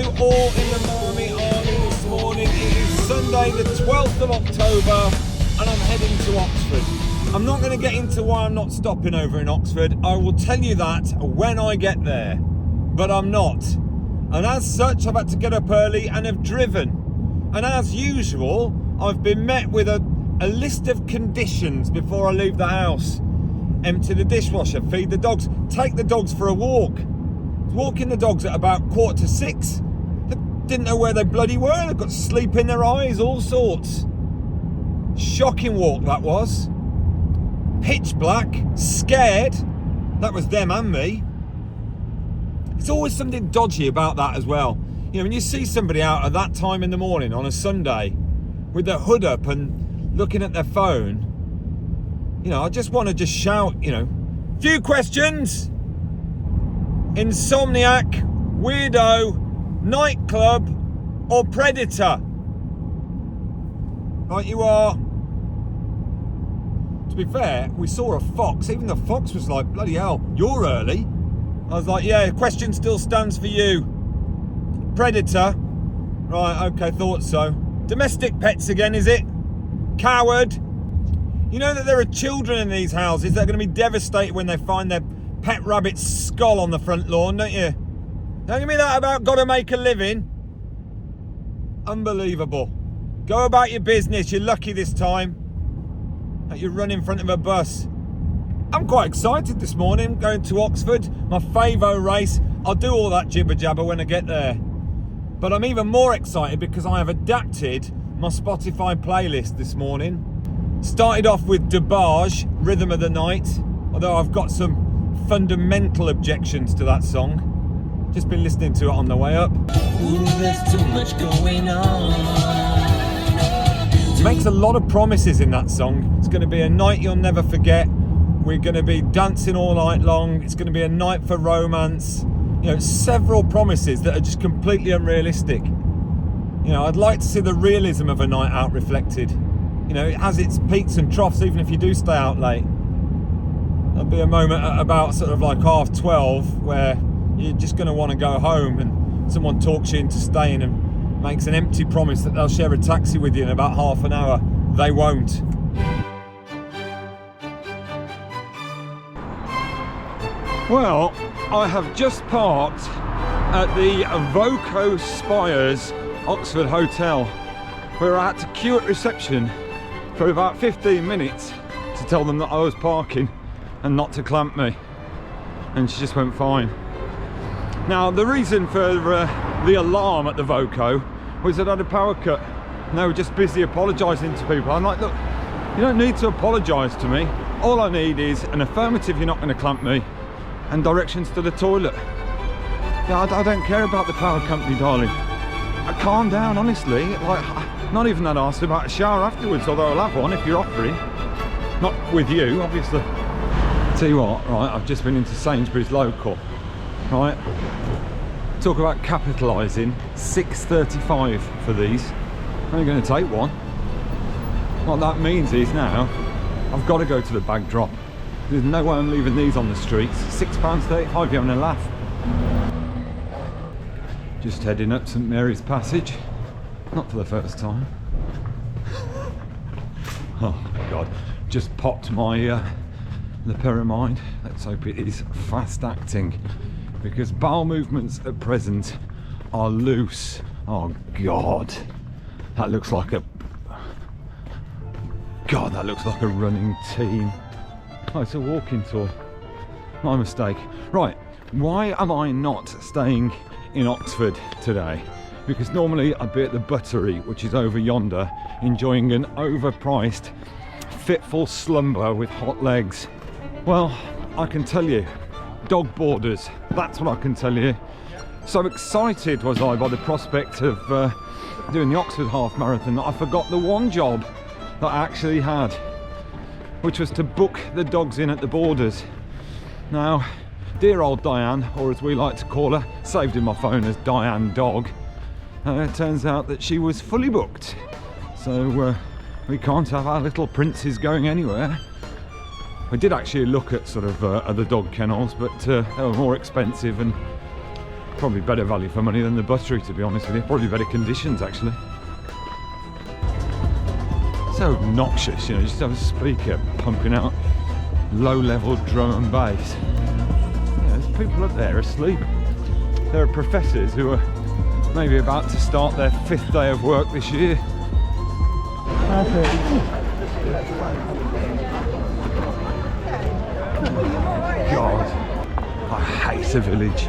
to all in the Marmy Army this morning. It is Sunday the 12th of October and I'm heading to Oxford. I'm not going to get into why I'm not stopping over in Oxford. I will tell you that when I get there. But I'm not. And as such, I've had to get up early and have driven. And as usual, I've been met with a list of conditions before I leave the house. Empty the dishwasher, feed the dogs, take the dogs for a walk. Walking the dogs at about 5:45. They didn't know where they bloody were. They've got sleep in their eyes, all sorts. Shocking walk that was. Pitch black, scared. That was them and me. It's always something dodgy about that as well. You know, when you see somebody out at that time in the morning on a Sunday with their hood up and looking at their phone, you know, I just want to just shout, you know, few questions. Insomniac, weirdo, nightclub, or predator? Right, you are. To be fair, we saw a fox. Even the fox was like, bloody hell, you're early. I was like, yeah, question still stands for you. Predator. Right, okay, thought so. Domestic pets again, is it? Coward. You know that there are children in these houses that are going to be devastated when they find their pet rabbit's skull on the front lawn, don't you? Don't give me that about gotta make a living. Unbelievable. Go about your business. You're lucky this time that you run in front of a bus. I'm quite excited this morning, going to Oxford, my favo race. I'll do all that jibber jabber when I get there. But I'm even more excited because I have adapted my Spotify playlist this morning. Started off with DeBarge, Rhythm of the Night, although I've got some fundamental objections to that song. Just been listening to it on the way up. Ooh, there's too much going on. Makes a lot of promises in that song. It's going to be a night you'll never forget. We're going to be dancing all night long. It's going to be a night for romance. You know, several promises that are just completely unrealistic. You know, I'd like to see the realism of a night out reflected. You know, it has its peaks and troughs even if you do stay out late. There'll be a moment at about sort of like 12:30 where you're just going to want to go home and someone talks you into staying and makes an empty promise that they'll share a taxi with you in about half an hour. They won't. Well, I have just parked at the Voco Spires Oxford Hotel, where I had to queue at reception for about 15 minutes to tell them that I was parking and not to clamp me, and she just went fine. Now the reason for the alarm at the Voco was that I had a power cut and they were just busy apologising to people. I'm like, look, you don't need to apologise to me. All I need is an affirmative you're not going to clamp me and directions to the toilet. Yeah, I don't care about the power company, darling. Calm down, honestly. Like, not even that asked about a shower afterwards, although I'll have one if you're offering. Not with you, obviously. Tell you what, right, I've just been into Sainsbury's local, right? Talk about capitalising, £6.35 for these. I'm only going to take one. What that means is now, I've got to go to the bag drop. There's no way I'm leaving these on the streets. £6.35, you're having a laugh. Just heading up St Mary's Passage. Not for the first time. Oh my God, just popped my Leperamide. Let's hope it is fast acting, because bowel movements at present are loose. Oh God, that looks like a running team. Oh, it's a walking tour. My mistake. Right, why am I not staying in Oxford today? Because normally I'd be at the Buttery, which is over yonder, enjoying an overpriced, fitful slumber with hot legs. Well, I can tell you, dog boarders, that's what I can tell you. So excited was I by the prospect of doing the Oxford half marathon that I forgot the one job that I actually had, which was to book the dogs in at the borders. Now, dear old Diane, or as we like to call her, saved in my phone as Diane Dog, it turns out that she was fully booked. So we can't have our little princes going anywhere. We did actually look at sort of other dog kennels, but they were more expensive, and Probably better value for money than the buttery, to be honest with you. Probably better conditions, actually. So obnoxious, you know, just have a speaker pumping out low-level drum and bass. Yeah, there's people up there asleep. There are professors who are maybe about to start their 5th day of work this year. God, I hate the village.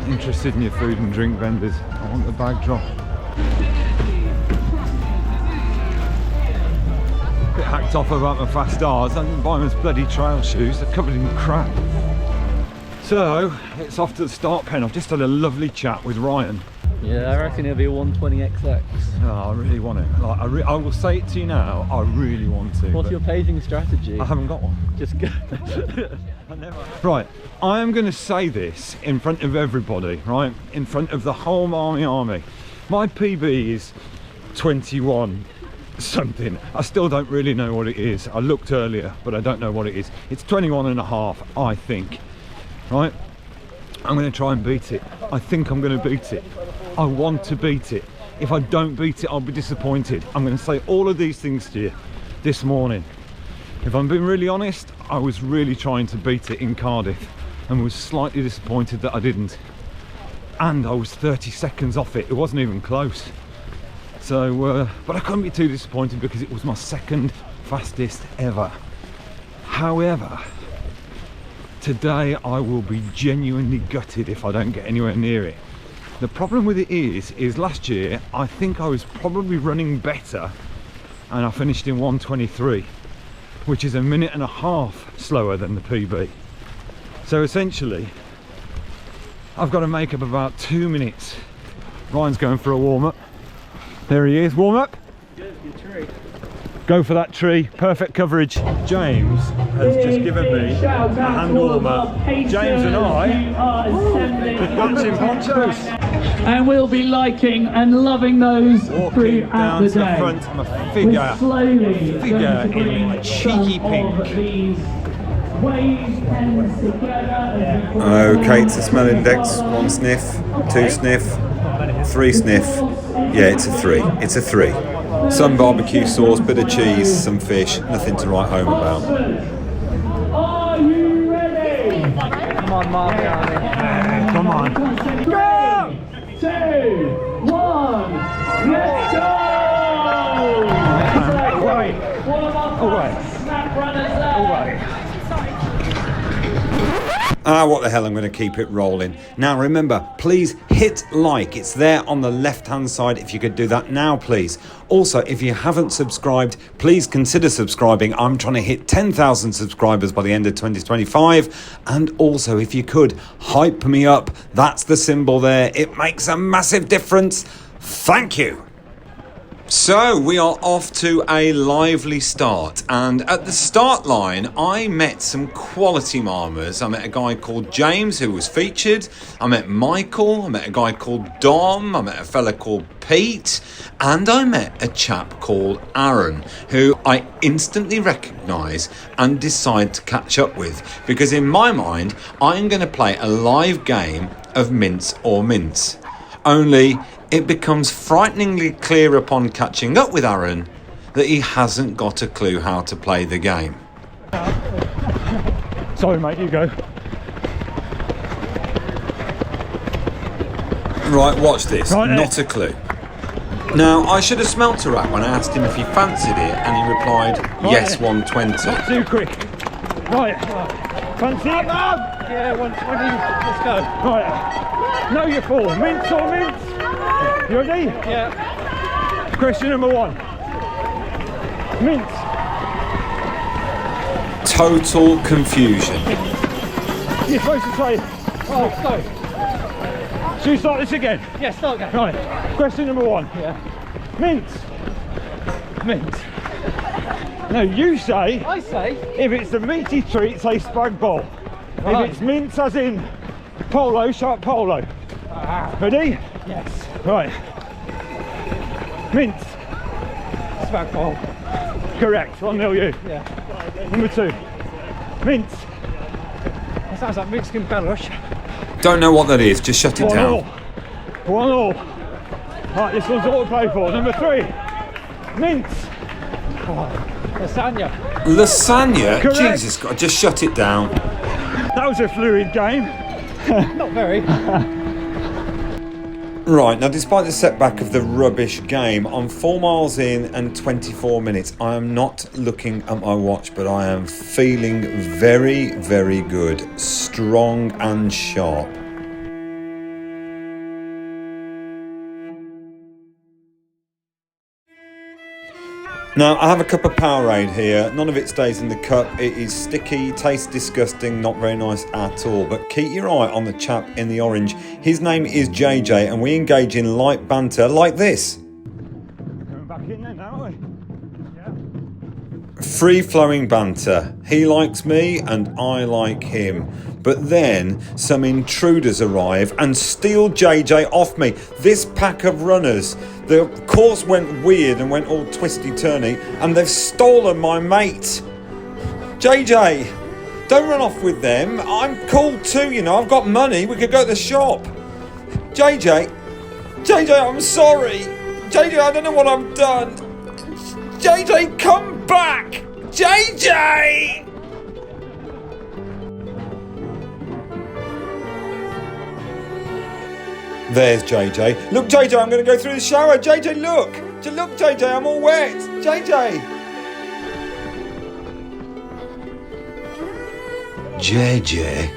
Interested in your food and drink vendors. I want the bag drop. Bit hacked off about my fast R's. I didn't buy them as bloody trail shoes. They're covered in crap. So it's off to the start pen. I've just had a lovely chat with Ryan. Yeah, I reckon it'll be a 120XX. Oh, I really want it. Like, I will say it to you now. I really want to. What's your paging strategy? I haven't got one. Just go. Right, I am going to say this in front of everybody, right? In front of the whole army. My PB is 21 something. I still don't really know what it is. I looked earlier, but I don't know what it is. It's 21 and a half, I think. Right? I'm going to try and beat it. I think I'm going to beat it. I want to beat it. If I don't beat it, I'll be disappointed. I'm going to say all of these things to you this morning. If I'm being really honest, I was really trying to beat it in Cardiff and was slightly disappointed that I didn't. And I was 30 seconds off it. It wasn't even close. So, but I couldn't be too disappointed because it was my 2nd fastest ever. However, today I will be genuinely gutted if I don't get anywhere near it. The problem with it is last year I think I was probably running better and I finished in 1:23, which is a minute and a half slower than the PB. So essentially I've got to make up about 2 minutes. Ryan's going for a warm-up. There he is, warm-up. Good tree. Go for that tree, perfect coverage. James has just given me a hand warmer. James and I, matching ponchos. And we'll be liking and loving those Walking throughout down the to the day. front, I'm a We're figure slowly in going to bring a cheeky some pink. of these wave pens together. Okay, it's a smell index. 1 sniff, 2 sniff, 3 sniff. Yeah, it's a 3. It's a 3. Some barbecue sauce, bit of cheese, some fish. Nothing to write home about. Are you ready? Come on, Mark. Come on. 3, 2, 1, let's go! Away. One of our Away. snap runners there. What the hell, I'm going to keep it rolling. Now remember, please hit like. It's there on the left hand side. If you could do that now, please. Also, if you haven't subscribed, please consider subscribing. I'm trying to hit 10,000 subscribers by the end of 2025. And also, if you could, hype me up. That's the symbol there. It makes a massive difference. Thank you. So we are off to a lively start, and at the start line I met some quality marmers. I met a guy called James who was featured, I met Michael, I met a guy called Dom, I met a fella called Pete, and I met a chap called Aaron who I instantly recognise and decide to catch up with, because in my mind I'm going to play a live game of mince or mince. Only it becomes frighteningly clear upon catching up with Aaron that he hasn't got a clue how to play the game. Sorry mate, you go. Right, watch this. Right there. Not a clue. Now, I should have smelt a rat when I asked him if he fancied it, and he replied, yes, there. 120. Not too quick. Right. Fancy it? Yeah, 120. Let's go. Right. Know your fall. Mince or mince? You ready? Yeah. Question number 1. Mince. Total confusion. You're supposed to say, Oh, sorry. should we start this again? Yeah, start again. Right. Question number 1. Yeah. Mince. Mince. No, you say, I say. if it's a meaty treat, say spag bol. Right. If it's mince as in polo, sharp polo. Ready? Yes. Right. Mince. Spag bowl. Correct. 1-0 you. Yeah. Number 2. Mince. That sounds like Mexican Belarus. Don't know what that is, just shut it 1-1. down. 1-1. Right, this one's all to play for. Number 3. Mince. Lasagna. Lasagna? Correct. Jesus God, just shut it down. That was a fluid game. Not very. Right, now despite the setback of the rubbish game, I'm 4 miles in and 24 minutes. I am not looking at my watch, but I am feeling very, very good. Strong and sharp. Now, I have a cup of Powerade here. None of it stays in the cup. It is sticky, tastes disgusting, not very nice at all. But keep your eye on the chap in the orange. His name is JJ, and we engage in light banter like this. Coming back in then, aren't we? Free-flowing banter. He likes me and I like him. But then some intruders arrive and steal JJ off me. This pack of runners. The course went weird and went all twisty-turny, and they've stolen my mate. JJ, don't run off with them. I'm cool too, you know. I've got money. We could go to the shop. JJ, I'm sorry. JJ, I don't know what I've done. JJ, come back. JJ! There's JJ. Look, JJ, I'm going to go through the shower. JJ, look. Look, JJ, I'm all wet. JJ. JJ,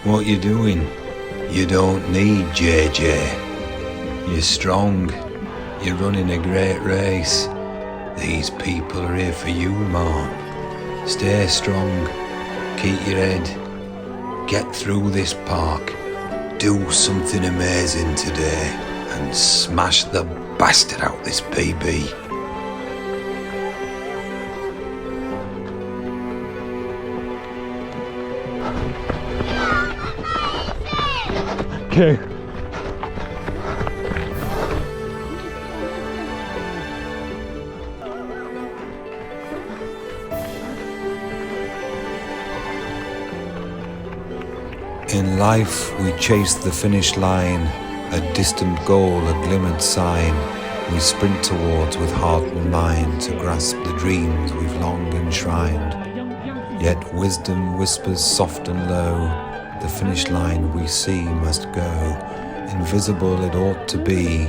what you doing? You don't need JJ. You're strong. You're running a great race. These people are here for you, MARM. Stay strong. Keep your head. Get through this park. Do something amazing today and smash the bastard out this PB. Okay. In life we chase the finish line, a distant goal, a glimmered sign. We sprint towards with heart and mind to grasp the dreams we've long enshrined. Yet wisdom whispers soft and low, the finish line we see must go. Invisible it ought to be,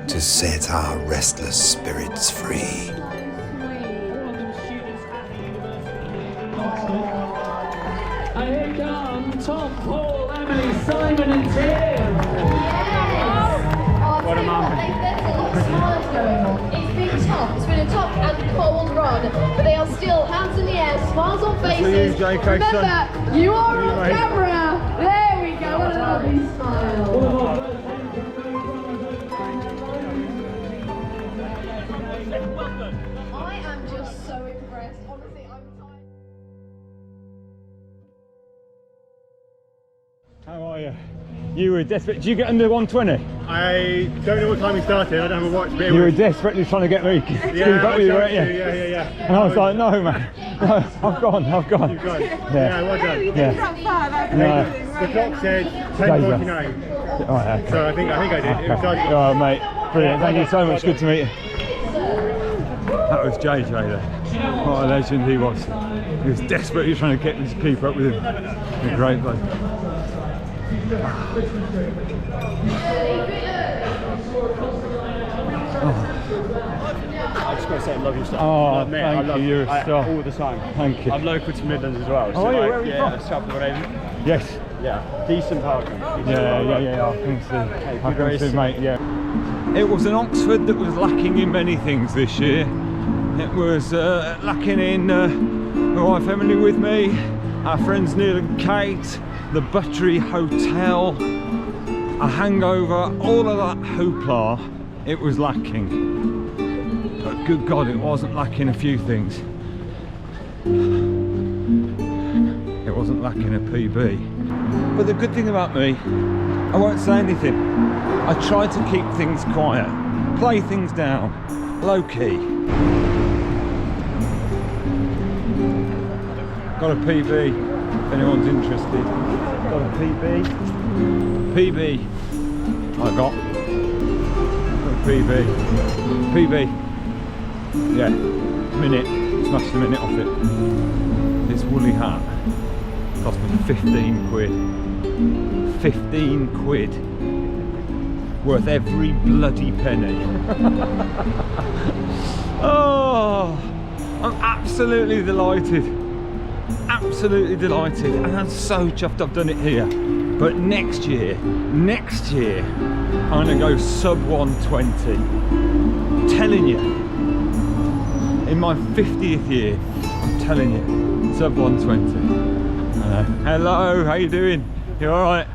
to set our restless spirits free. Here come Tom, Paul, Emily, Simon and Tim. What a moment. There's a lot of smiles going on. It's been tough. It's been a tough and cold run, but they are still hands in the air, smiles on faces. Remember, you are on camera. There we go. What a lovely smile. I am just so impressed. Honestly, I'm tired. How are you? You were desperate. Did you get under 120? I don't know what time we started. I don't have a watch. But You were desperately trying to get me to keep up with you, weren't you? Yeah. And I was like, no, man. No, I've gone. You've gone. Yeah, well done. Yeah. No. The clock said 10:49. Right, okay. So I think I did. It was Okay. All right, mate. Brilliant. Thank you so much. Good to meet you. That was JJ there. What a legend he was. He was desperately trying to get me to keep up with him. A great bloke. I just got to say I love your stuff. Oh, Mate, thank you. You're a star. all the time. Thank you. I'm local to Midlands as well. Oh, so yeah, like, where are you yeah, from? South of Raven. Yes. Yeah, decent parking. Yeah. I can see. I can race. see, mate. Yeah. It was an Oxford that was lacking in many things this year. It was lacking in my wife Emily with me, our friends Neil and Kate, the Buttery Hotel, a hangover, all of that hoopla. It was lacking. But good God, it wasn't lacking a few things. It wasn't lacking a PB. But the good thing about me I won't say anything. I try to keep things quiet, play things down, low key. Got a PB, if anyone's interested. Got a PB. PB. I got a PB. PB. Yeah, minute. Smashed a minute off it. This woolly hat cost me 15 quid. 15 quid. Worth every bloody penny. Oh, I'm absolutely delighted. Absolutely delighted. And I'm so chuffed I've done it here. But next year, I'm gonna go sub 120. I'm telling you. In my 50th year, I'm telling you, sub 120. Hello, how you doing? You all right?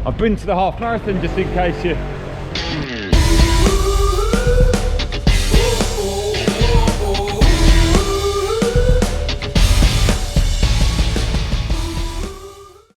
I've been to the half marathon just in case you